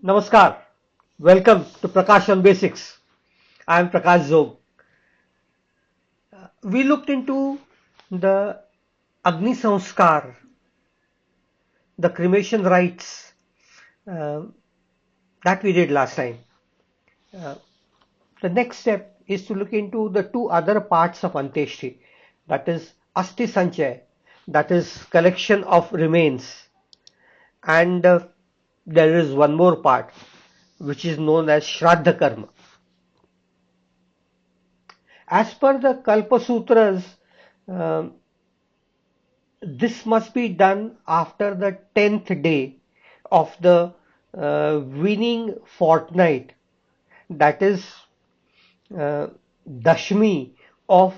Namaskar. Welcome to Prakash on Basics. I am Prakash Zog. We looked into the Agni Sanskar, the cremation rites uh, that we did last time. Uh, the next step is to look into the two other parts of Antyeshti, that is Asti Sanchay, that is collection of remains, and there is one more part which is known as Shraddha Karma. As per the Kalpa Sutras, um, this must be done after the 10th day of the winning fortnight, that is uh, Dashmi of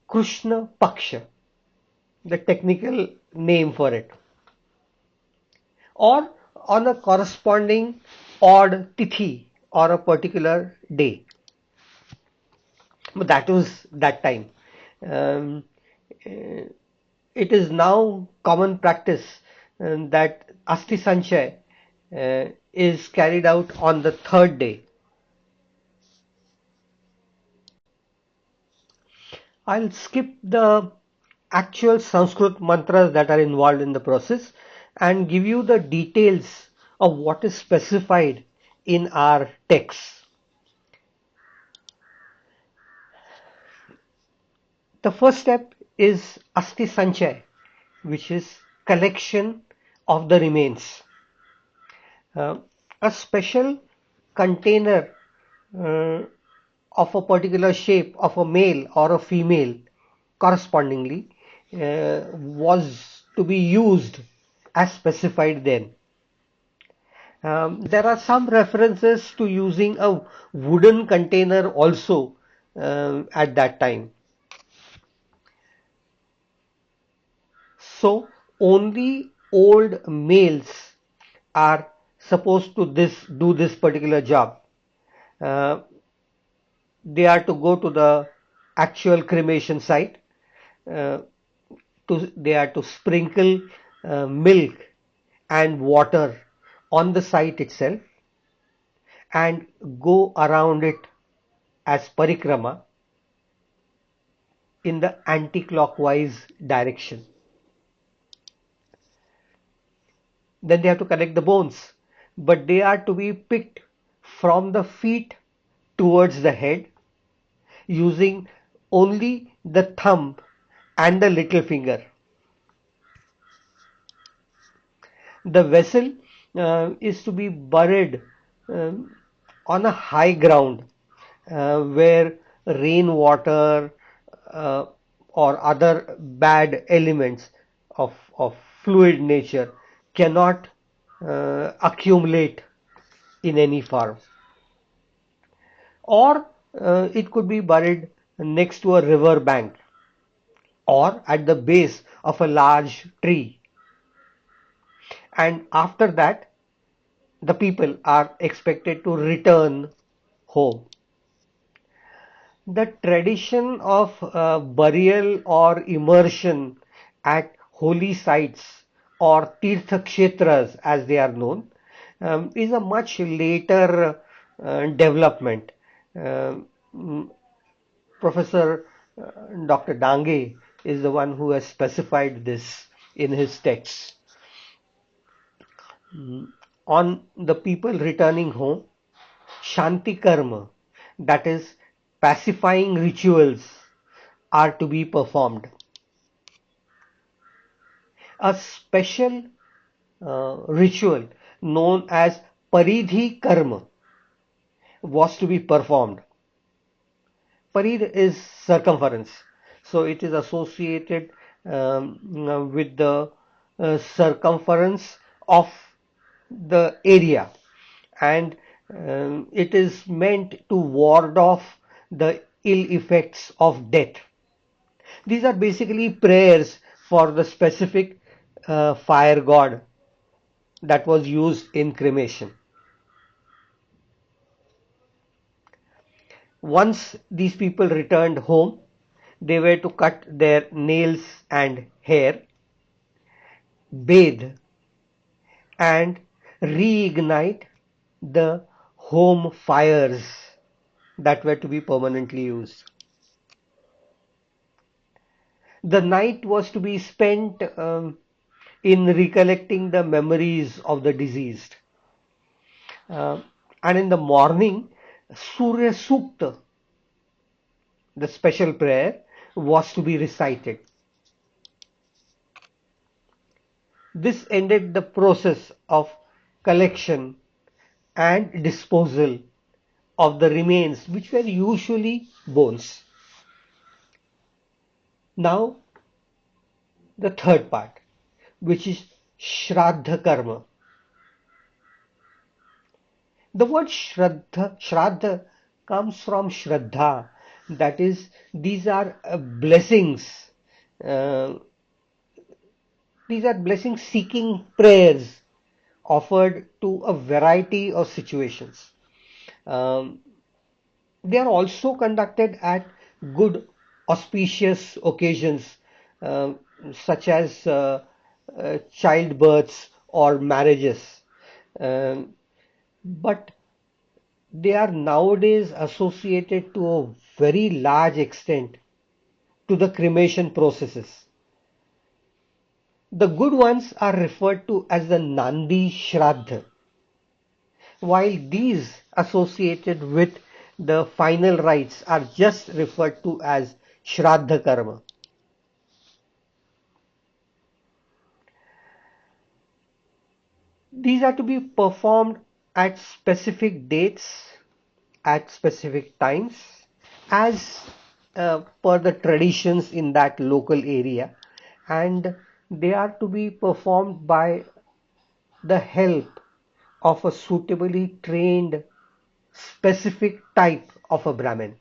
Krishna Paksha, the technical name for it, or on a corresponding odd tithi or a particular day. But that was that time. Um, uh, it is now common practice that Asti Sanchay is carried out on the third day. I'll skip the actual Sanskrit mantras that are involved in the process and give you the details of what is specified in our texts. The first step is Asti Sanchay, which is collection of the remains. Uh, a special container uh, of a particular shape of a male or a female correspondingly was to be used as specified then. There are some references to using a wooden container also at that time. So only old males are supposed to do this particular job. Uh, they are to go to the actual cremation site. Uh, they are to sprinkle milk and water on the site itself and go around it as parikrama in the anti-clockwise direction. Then they have to collect the bones, but they are to be picked from the feet towards the head using only the thumb and the little finger. The vessel is to be buried um, on a high ground where rainwater uh, or other bad elements of fluid nature cannot accumulate in any form. Or it could be buried next to a river bank or at the base of a large tree. And after that, the people are expected to return home. The tradition of burial or immersion at holy sites or tirtha kshetras as they are known is a much later development. Professor Dr. Dange is the one who has specified this in his texts. On the people returning home, Shanti Karma, that is pacifying rituals, are to be performed. A special ritual known as Paridhi Karma was to be performed. Parid is circumference, so it is associated with the circumference of the area, and it is meant to ward off the ill effects of death. These are basically prayers for the specific fire god that was used in cremation. Once these people returned home, they were to cut their nails and hair, bathe, and reignite the home fires that were to be permanently used. The night was to be spent in recollecting the memories of the deceased. Uh, and in the morning, Surya Sukta, the special prayer, was to be recited. This ended the process of collection and disposal of the remains, which were usually bones. Now, the third part, which is Shraddha Karma. The word Shraddha comes from Shraddha, that is, these are blessings. Uh, these are blessing seeking prayers offered to a variety of situations. Um, they are also conducted at good auspicious occasions, uh, such as childbirths or marriages. Um, but they are nowadays associated to a very large extent to the cremation processes. The good ones are referred to as the Nandi Shraddha, while these associated with the final rites are just referred to as Shraddha Karma. These are to be performed at specific dates, at specific times, as per the traditions in that local area, and they are to be performed by the help of a suitably trained specific type of a Brahmin.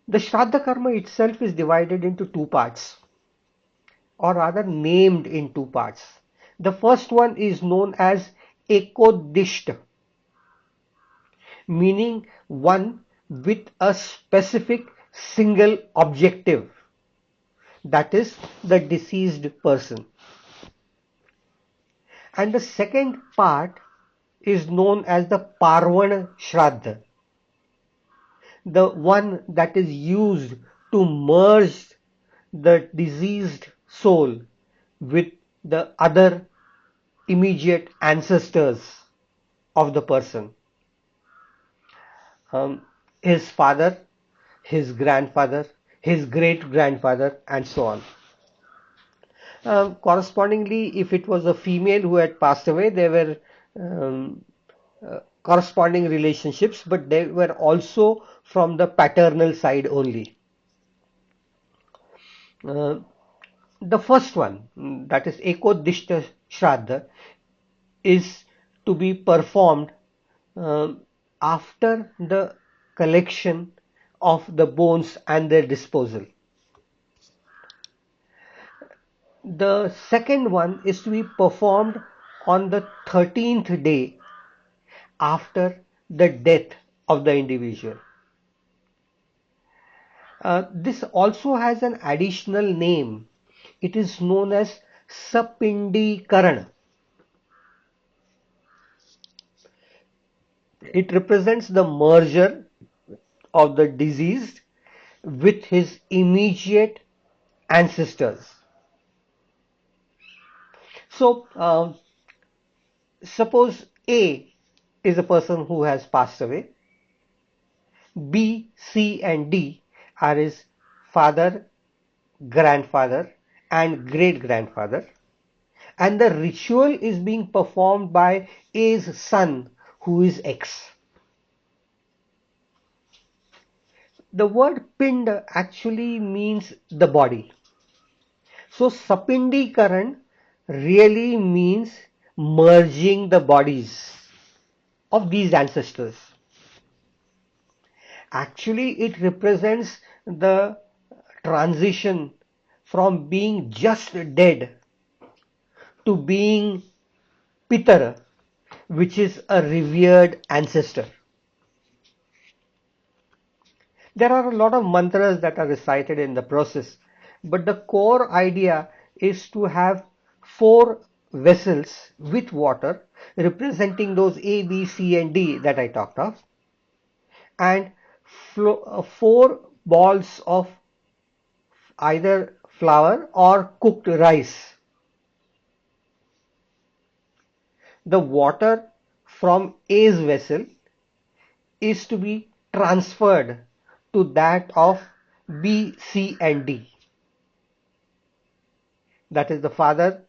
The Shraddha Karma itself is divided into two parts, or rather named in two parts. The first one is known as Ekodishta, meaning one with a specific single objective, that is the deceased person. And the second part is known as the Parvana Shraddha, the one that is used to merge the deceased soul with the other immediate ancestors of the person. His father, his grandfather, his great grandfather, and so on. Correspondingly, if it was a female who had passed away, there were um, corresponding relationships, but they were also from the paternal side only. Uh, the first one, that is Ekodishta Shraddha, is to be performed uh, after the collection of the bones and their disposal. The second one is to be performed on the 13th day after the death of the individual. This also has an additional name. It is known as Sapindikaran. It represents the merger of the deceased with his immediate ancestors. So, suppose A is a person who has passed away. B, C, and D are his father, grandfather, and great grandfather. And the ritual is being performed by A's son, who is X. The word pind actually means the body. So Sapindikaran really means merging the bodies of these ancestors. Actually, it represents the transition from being just dead to being Pitara, which is a revered ancestor. There are a lot of mantras that are recited in the process, but the core idea is to have four vessels with water representing those A, B, C and D that I talked of, and 4 balls of either flour or cooked rice. The water from A's vessel is to be transferred to that of B, C and D. That is the father,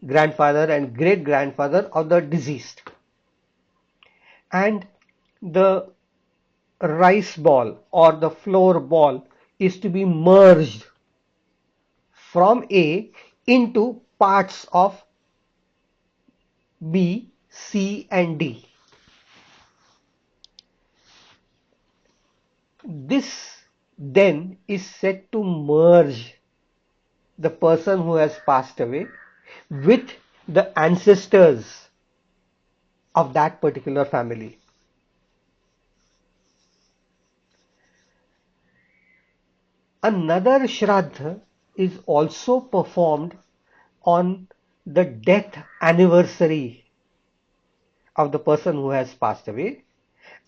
grandfather and great grandfather of the deceased. And the rice ball or the flour ball is to be merged from A into parts of B, C and D. This then is said to merge the person who has passed away with the ancestors of that particular family. Another Shraddha is also performed on the death anniversary of the person who has passed away,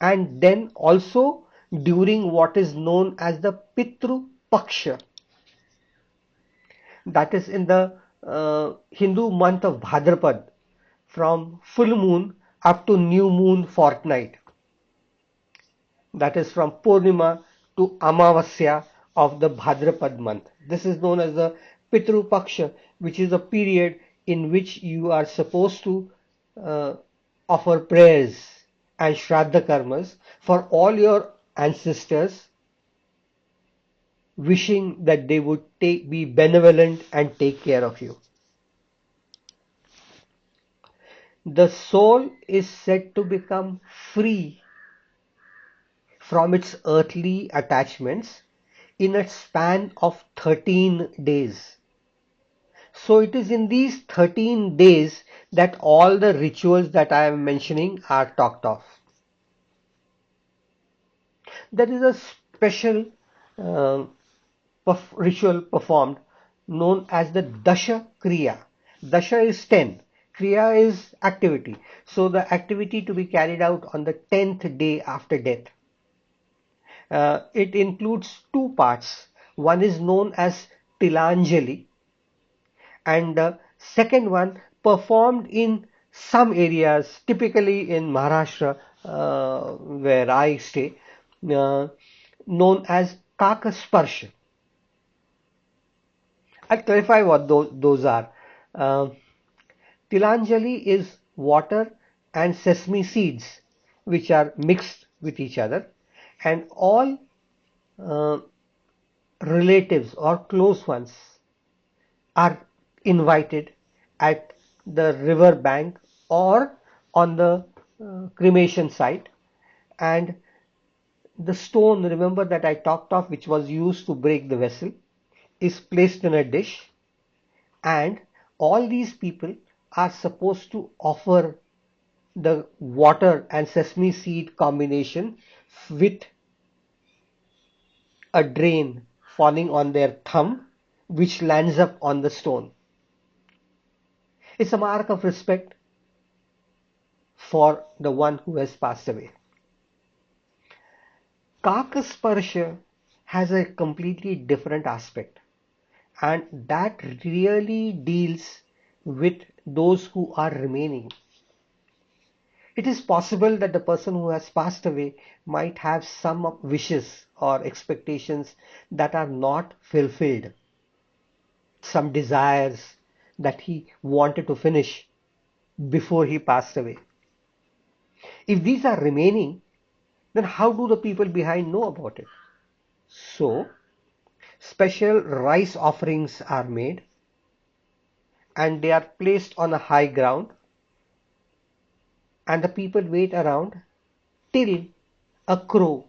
and then also during what is known as the Pitru Paksha, that is in the Hindu month of Bhadrapad, from full moon up to new moon fortnight, that is from Purnima to Amavasya of the Bhadrapad month. This is known as the Pitru Paksha, which is a period in which you are supposed to offer prayers and Shraddha karmas for all your ancestors, wishing that they would be benevolent and take care of you. The soul is said to become free from its earthly attachments in a span of 13 days. So it is in these 13 days that all the rituals that I am mentioning are talked of. There is a special ritual performed known as the Dasha Kriya. Dasha is 10. Kriya is activity. So the activity to be carried out on the 10th day after death. It includes 2 parts. One is known as Tilanjali, and the second one performed in some areas, typically in Maharashtra, where I stay, known as Kakasparsha. I'll clarify what those are. Tilanjali is water and sesame seeds which are mixed with each other, and all relatives or close ones are invited at the river bank or on the cremation site, and the stone, remember, that I talked of, which was used to break the vessel, is placed in a dish, and all these people are supposed to offer the water and sesame seed combination with a drain falling on their thumb, which lands up on the stone. It's a mark of respect for the one who has passed away. Kakasparsha has a completely different aspect, and that really deals with those who are remaining. It is possible that the person who has passed away might have some wishes or expectations that are not fulfilled, some desires that he wanted to finish before he passed away. If these are remaining, then how do the people behind know about it? So, special rice offerings are made, and they are placed on a high ground, and the people wait around till a crow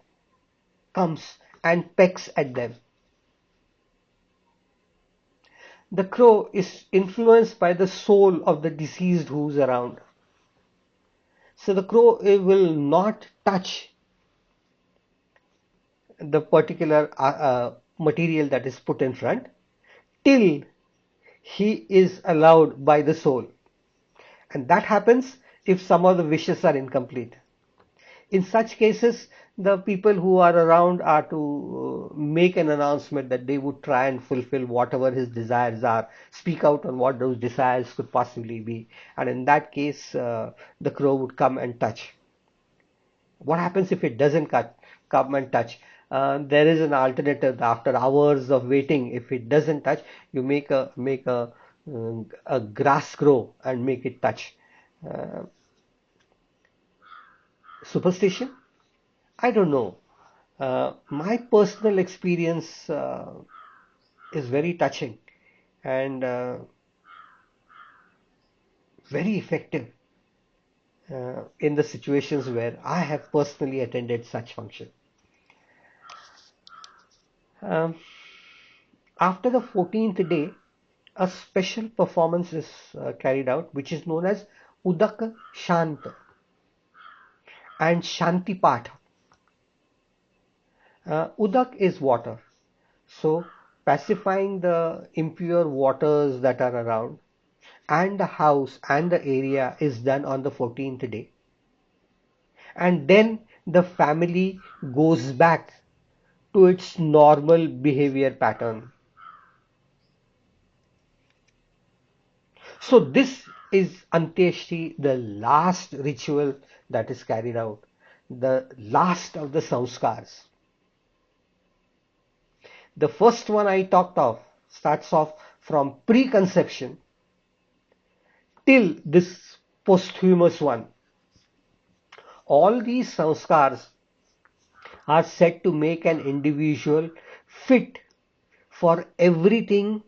comes and pecks at them. The crow is influenced by the soul of the deceased who's around. So the crow will not touch the particular material that is put in front till he is allowed by the soul. And that happens if some of the wishes are incomplete. In such cases, the people who are around are to make an announcement that they would try and fulfill whatever his desires are, speak out on what those desires could possibly be. And in that case, the crow would come and touch. What happens if it doesn't come and touch? There is an alternative. After hours of waiting, if it doesn't touch, you make a grass grow and make it touch. Uh, Superstition? I don't know. My personal experience is very touching and very effective in the situations where I have personally attended such function. Um, After the 14th day, a special performance is carried out, which is known as Udak Shant and Shanti Path. Udak is water, so pacifying the impure waters that are around, and the house and the area is done on the 14th day. And then the family goes back to its normal behavior pattern. So this is Antyeshti, the last ritual that is carried out, the last of the sanskars. The first one I talked of starts off from preconception till this posthumous one. All these sanskars are said to make an individual fit for everything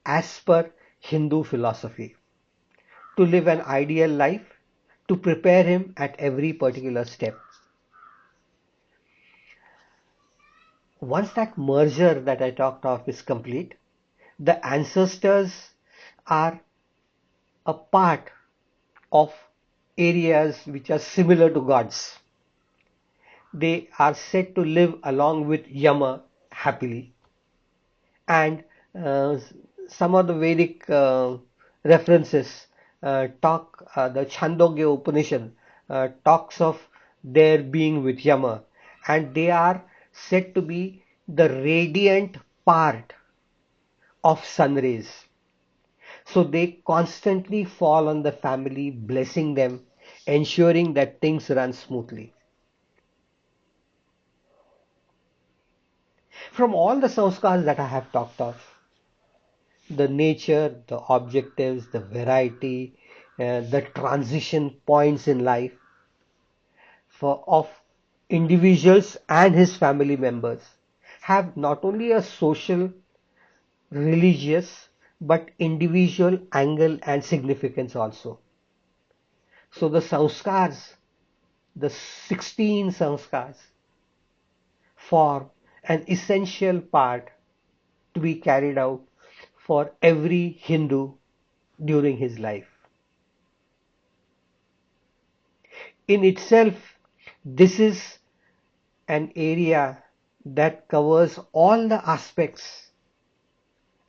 as per Hindu philosophy, to live an ideal life, to prepare him at every particular step. Once that merger that I talked of is complete, the ancestors are a part of areas which are similar to gods. They are said to live along with Yama happily. And uh, some of the Vedic references the Chandogya Upanishad talks of their being with Yama, and they are said to be the radiant part of sun rays. So they constantly fall on the family, blessing them, ensuring that things run smoothly. From all the sanskars that I have talked of, the nature, the objectives, the variety, the transition points in life of individuals and his family members have not only a social, religious, but individual angle and significance also. So the sanskars, the 16 sanskars, form an essential part to be carried out for every Hindu during his life. In itself, this is an area that covers all the aspects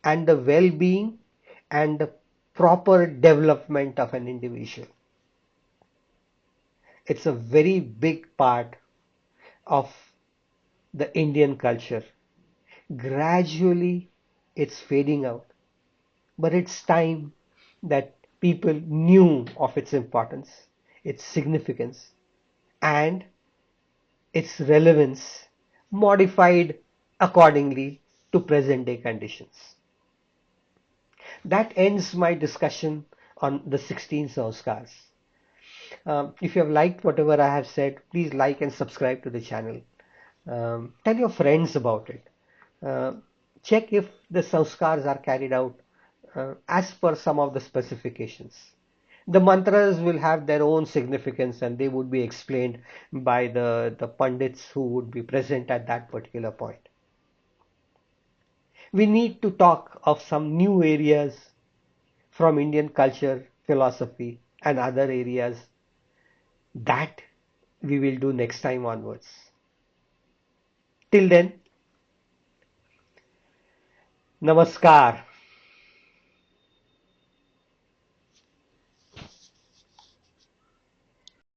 and the well-being and the proper development of an individual. It's a very big part of the Indian culture. Gradually, it's fading out, but it's time that people knew of its importance, its significance, and its relevance modified accordingly to present day conditions. That ends my discussion on the 16 sanskars. If you have liked whatever I have said, please like and subscribe to the channel. Tell your friends about it. Uh, Check if the sanskars are carried out as per some of the specifications. The mantras will have their own significance and they would be explained by the pandits who would be present at that particular point. We need to talk of some new areas from Indian culture, philosophy, and other areas that we will do next time onwards. Till then, Namaskar.